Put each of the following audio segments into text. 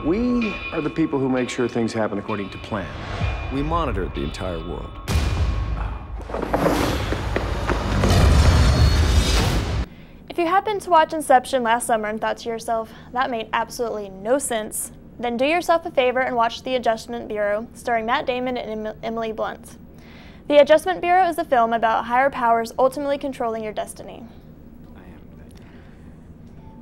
We are the people who make sure things happen according to plan. We monitor the entire world. If you happened to watch Inception last summer and thought to yourself, that made absolutely no sense, then do yourself a favor and watch The Adjustment Bureau, starring Matt Damon and Emily Blunt. The Adjustment Bureau is a film about higher powers ultimately controlling your destiny.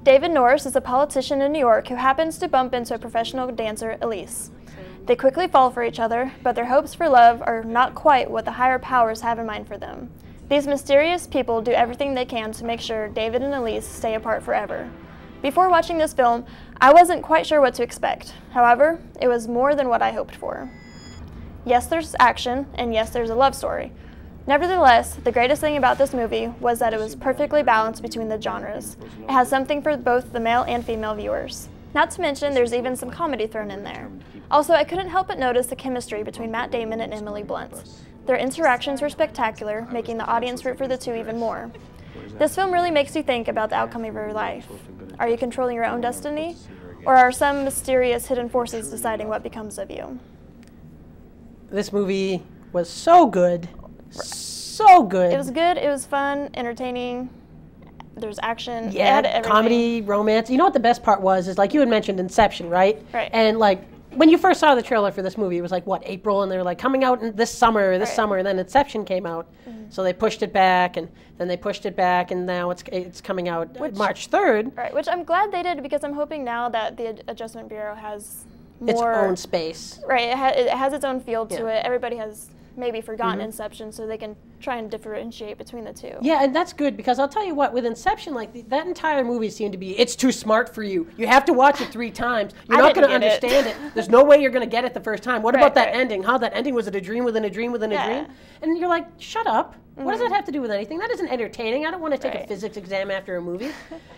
David Norris is a politician in New York who happens to bump into a professional dancer, Elise. They quickly fall for each other, but their hopes for love are not quite what the higher powers have in mind for them. These mysterious people do everything they can to make sure David and Elise stay apart forever. Before watching this film, I wasn't quite sure what to expect. However, it was more than what I hoped for. Yes, there's action, and yes, there's a love story. Nevertheless, the greatest thing about this movie was that it was perfectly balanced between the genres. It has something for both the male and female viewers. Not to mention, there's even some comedy thrown in there. Also, I couldn't help but notice the chemistry between Matt Damon and Emily Blunt. Their interactions were spectacular, making the audience root for the two even more. This film really makes you think about the outcome of your life. Are you controlling your own destiny? Or are some mysterious hidden forces deciding what becomes of you? This movie was so good. So good. It was good, it was fun, entertaining. There's action. Yeah, it had everything. Comedy, romance. You know what the best part was? Is like you had mentioned Inception, right? Right. And like when you first saw the trailer for this movie, it was like what, April, and they were like coming out this summer, and then Inception came out. Mm-hmm. So they pushed it back, and then they pushed it back, and now it's coming out March 3rd. Right, which I'm glad they did, because I'm hoping now that the Adjustment Bureau has more its own space. Right, it has its own feel to it. Everybody has maybe forgotten Mm-hmm. Inception, so they can try and differentiate between the two. Yeah, and that's good, because I'll tell you what, with Inception, like that entire movie seemed to be, it's too smart for you. You have to watch it 3 times. You're not going to understand it. There's no way you're going to get it the first time. What about that ending? How that ending, was it a dream within a dream within a dream? And you're like, shut up. Mm-hmm. What does that have to do with anything? That isn't entertaining. I don't want to take a physics exam after a movie.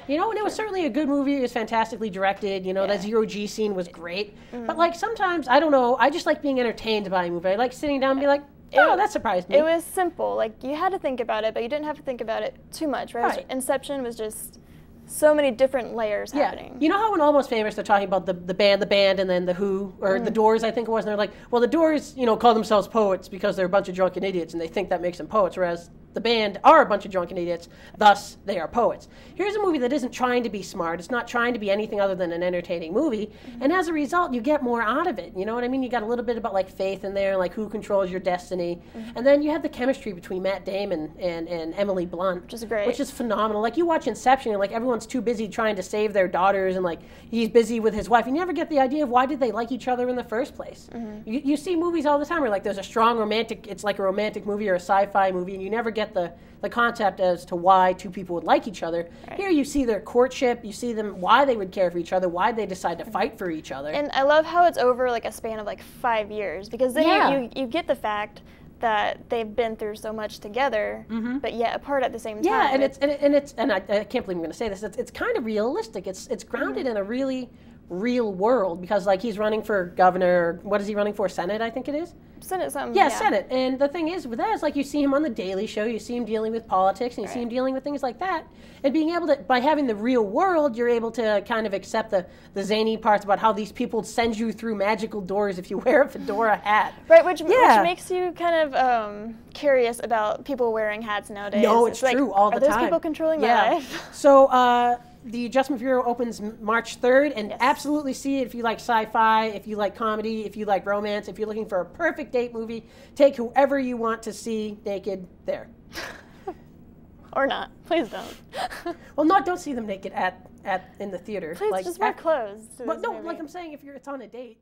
You know, and it was certainly a good movie. It was fantastically directed. You know, that zero-G scene was great. Mm-hmm. But like sometimes, I don't know, I just like being entertained by a movie. I like sitting down and be like, oh, that surprised me. It was simple. Like, you had to think about it, but you didn't have to think about it too much, right? Inception was just so many different layers happening. You know how in Almost Famous they're talking about the band, and then the Who, or the Doors, I think it was, and they're like, well, the Doors, you know, call themselves poets because they're a bunch of drunken idiots, and they think that makes them poets, whereas the band are a bunch of drunken idiots, thus they are poets. Here's a movie that isn't trying to be smart. It's not trying to be anything other than an entertaining movie, and as a result, you get more out of it. You know what I mean? You got a little bit about like faith in there, like who controls your destiny, and then you have the chemistry between Matt Damon and Emily Blunt, which is great, which is phenomenal. Like you watch Inception, and like everyone's too busy trying to save their daughters, and like he's busy with his wife. You never get the idea of why did they like each other in the first place. You see movies all the time where like there's a strong romantic, it's like a romantic movie or a sci-fi movie, and you never get the concept as to why two people would like each other. Here you see their courtship, you see them, why they would care for each other, why they decide to fight for each other. And I love how it's over like a span of like 5 years, because then you get the fact that they've been through so much together, but yet apart at the same time. Yeah, and I can't believe I'm going to say this. It's kind of realistic. It's grounded in a really real world, because like he's running for governor. What is he running for? Senate, I think it is. Senate something. Yeah, Senate. And the thing is with that is like you see him on the Daily Show, you see him dealing with politics, and you see him dealing with things like that. And being able to, by having the real world, you're able to kind of accept the zany parts about how these people send you through magical doors if you wear a fedora hat. Right, which makes you kind of curious about people wearing hats nowadays. No, it's true all the time. Are those people controlling my life? So the Adjustment Bureau opens March 3rd, and absolutely see it if you like sci-fi, if you like comedy, if you like romance, if you're looking for a perfect date movie. Take whoever you want to see naked there. Or not. Please don't. Well, don't see them naked in the theater. Please just wear clothes. But no, like I'm saying, if it's on a date.